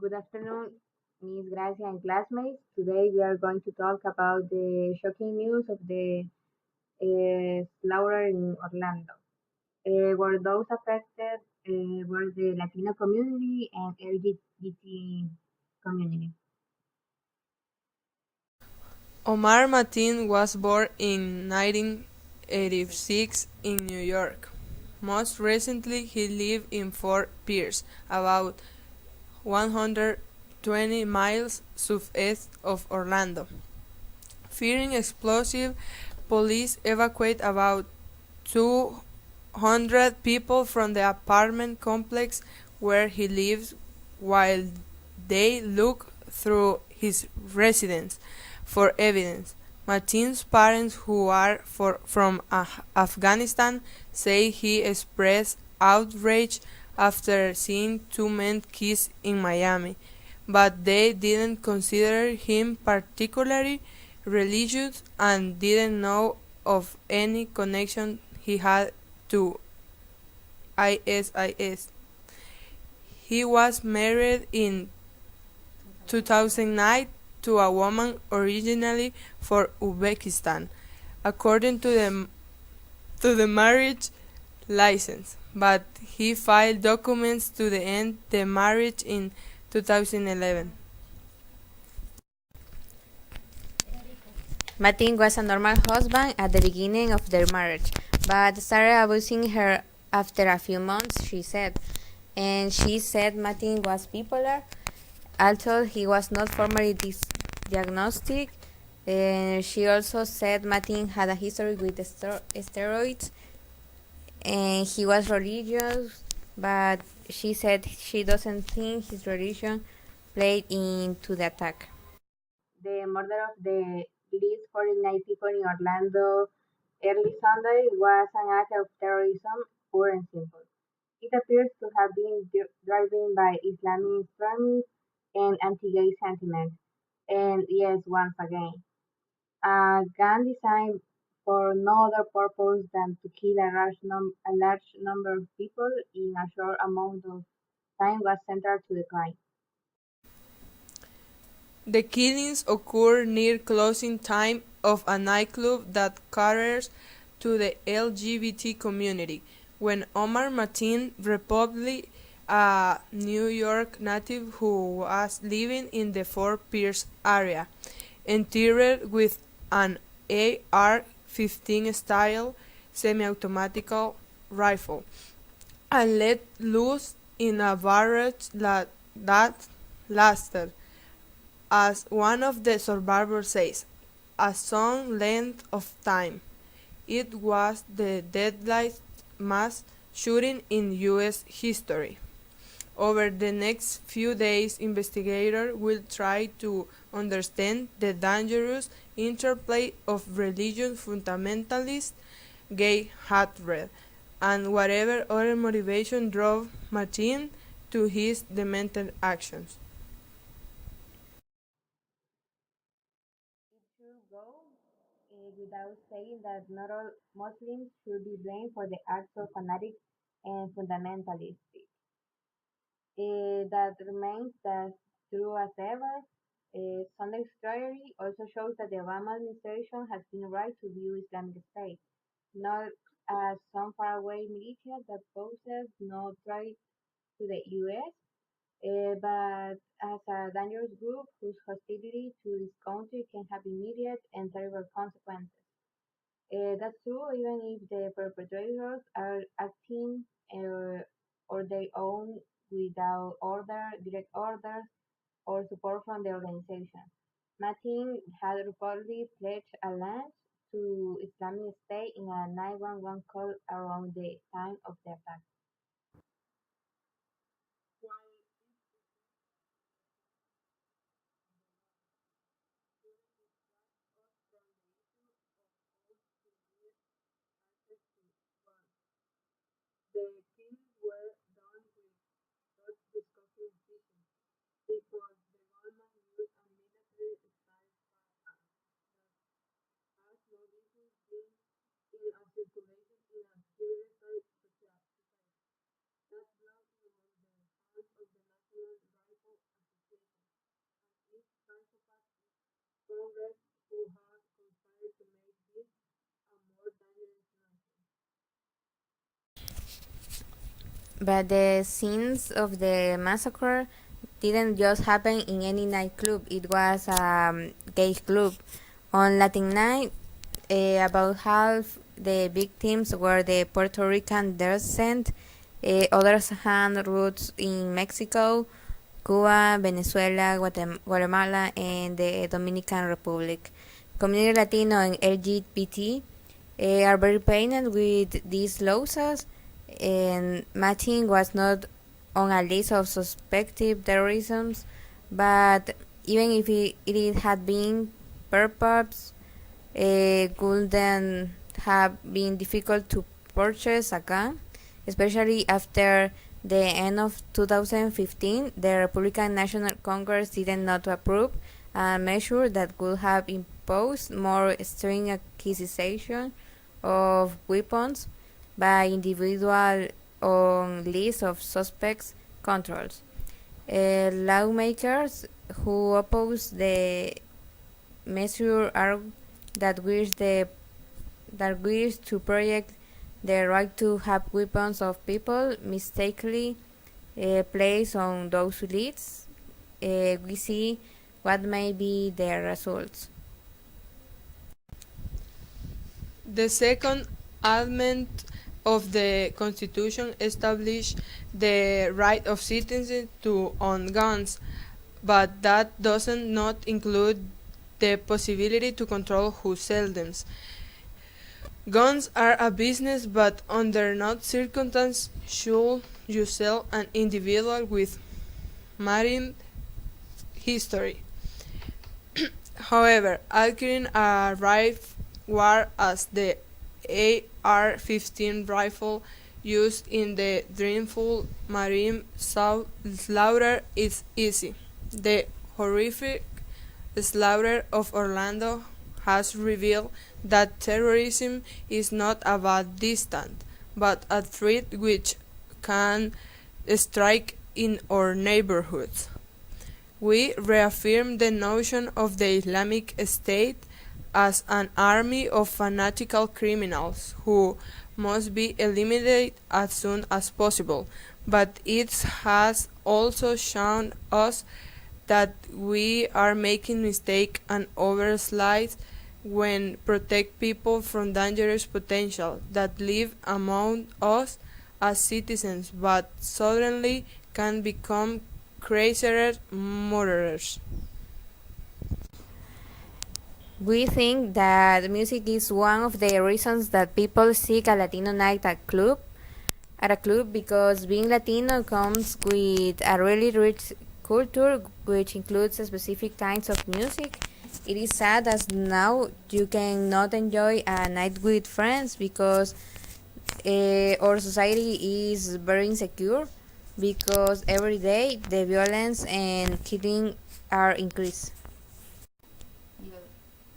Good afternoon, Miss Gracia and classmates. Today we are going to talk about the shocking news of the slaughter in Orlando. Were those affected were the Latino community and LGBT community. Omar Mateen was born in 1986 in New York. Most recently, he lived in Fort Pierce, about 120 miles southeast of Orlando. Fearing explosive, police evacuated about 200 people from the apartment complex where he lives while they look through his residence for evidence. Mateen's parents, who are from Afghanistan, say he expressed outrage after seeing two men kiss in Miami, but they didn't consider him particularly religious and didn't know of any connection he had to ISIS. He was married in 2009 to a woman originally from Uzbekistan, according to the marriage license, but he filed documents to end the marriage in 2011. Martin was a normal husband at the beginning of their marriage, but started abusing her after a few months, she said. And she said Martin was bipolar, although he was not formally diagnosed. And she also said Martin had a history with steroids, and he was religious, but she said she doesn't think his religion played into the attack. The murder of the least 49 people in Orlando early Sunday was an act of terrorism, pure and simple. It appears to have been driven by Islamic extremism and anti-gay sentiment. And yes, once again, a gun designed for no other purpose than to kill a large number of people in a short amount of time was central to the crime. The killings occurred near closing time of a nightclub that caters to the LGBT community, when Omar Mateen, reportedly a New York native who was living in the Fort Pierce area, entered with an AR-15 style semi-automatic rifle and let loose in a barrage that lasted, as one of the survivors says, a some length of time. It was the deadliest mass shooting in U.S. history. Over the next few days, investigators will try to understand the dangerous interplay of religious fundamentalists, gay hatred, and whatever other motivation drove Martin to his demented actions. It should go without saying that not all Muslims should be blamed for the acts of fanatics and fundamentalists. That remains as true as ever. Sunday's story also shows that the Obama administration has been right to view Islamic State not as some faraway militia that poses no threat to the U.S., but as a dangerous group whose hostility to this country can have immediate and terrible consequences. That's true even if the perpetrators are acting or they own without direct orders, or support from the organization. Martin had reportedly pledged allegiance to Islamic State in a 911 call around the time of the attack. The killings were done with such disgusting precision because the gunman used a military style firearm that has no business being in a circulation in a civilized society. That blood was in the hands of the National Rifle Association. But the scenes of the massacre didn't just happen in any nightclub. It was a gay club. On Latin night, about half the victims were the Puerto Rican descent. Others had roots in Mexico, Cuba, Venezuela, Guatemala, and the Dominican Republic. Community Latino and LGBT are very pained with these losses, and Martin was not on a list of suspected terrorism, but even if it had been, perhaps wouldn't have been difficult to purchase a gun, especially after the end of 2015. The Republican National Congress did not approve a measure that would have imposed more stringent acquisition of weapons by individual on list of suspects controls. Lawmakers who oppose the measure argue that wish to project the right to have weapons of people mistakenly placed on those lists. We see what may be the results. The second amendment of the Constitution established the right of citizens to own guns, but that does not include the possibility to control who sells them. Guns are a business, but under no circumstance should you sell an individual with marine history. However, acquiring a rifle as the AR-15 rifle used in the dreadful marine slaughter is easy. The horrific slaughter of Orlando has revealed that terrorism is not a bad distant, but a threat which can strike in our neighborhoods. We reaffirm the notion of the Islamic State as an army of fanatical criminals who must be eliminated as soon as possible, but it has also shown us that we are making mistakes and oversights when protect people from dangerous potential that live among us as citizens but suddenly can become crazier murderers. We think that music is one of the reasons that people seek a Latino night at a club because being Latino comes with a really rich culture which includes specific kinds of music. It is sad as now you cannot enjoy a night with friends because our society is very insecure because every day the violence and killing are increased.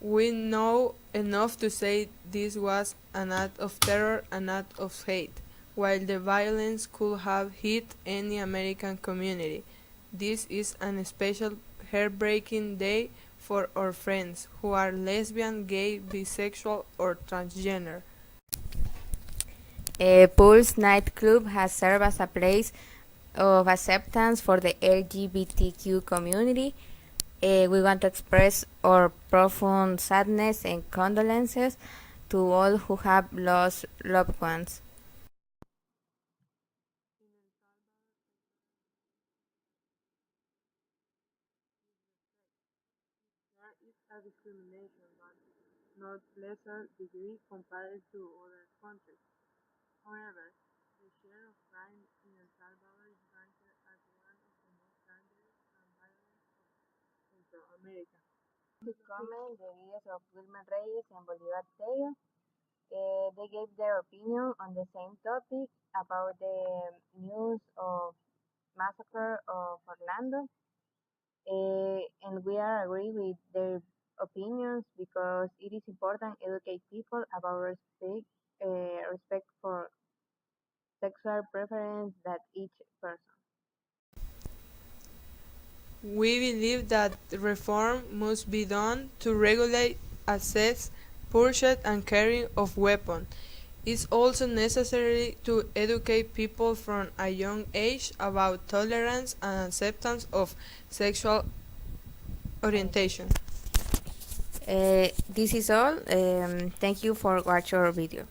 We know enough to say this was an act of terror, an act of hate, while the violence could have hit any American community. This is an especial heartbreaking day for our friends who are lesbian, gay, bisexual, or transgender. Pulse nightclub has served as a place of acceptance for the LGBTQ community. We want to express our profound sadness and condolences to all who have lost loved ones. There is a discrimination, but not lesser degree compared to other countries. However, the share of crime in El Salvador is ranked as one of the most dangerous and violent of Central America. To comment the videos of Wilmer Reyes and Bolivar Tello. They gave their opinion on the same topic about the news of massacre of Orlando, and we are agree with their opinions because it is important educate people about respect for sexual preference that each person. We believe that reform must be done to regulate access, purchase, and carrying of weapons. It's also necessary to educate people from a young age about tolerance and acceptance of sexual orientation. This is all. Thank you for watching our video.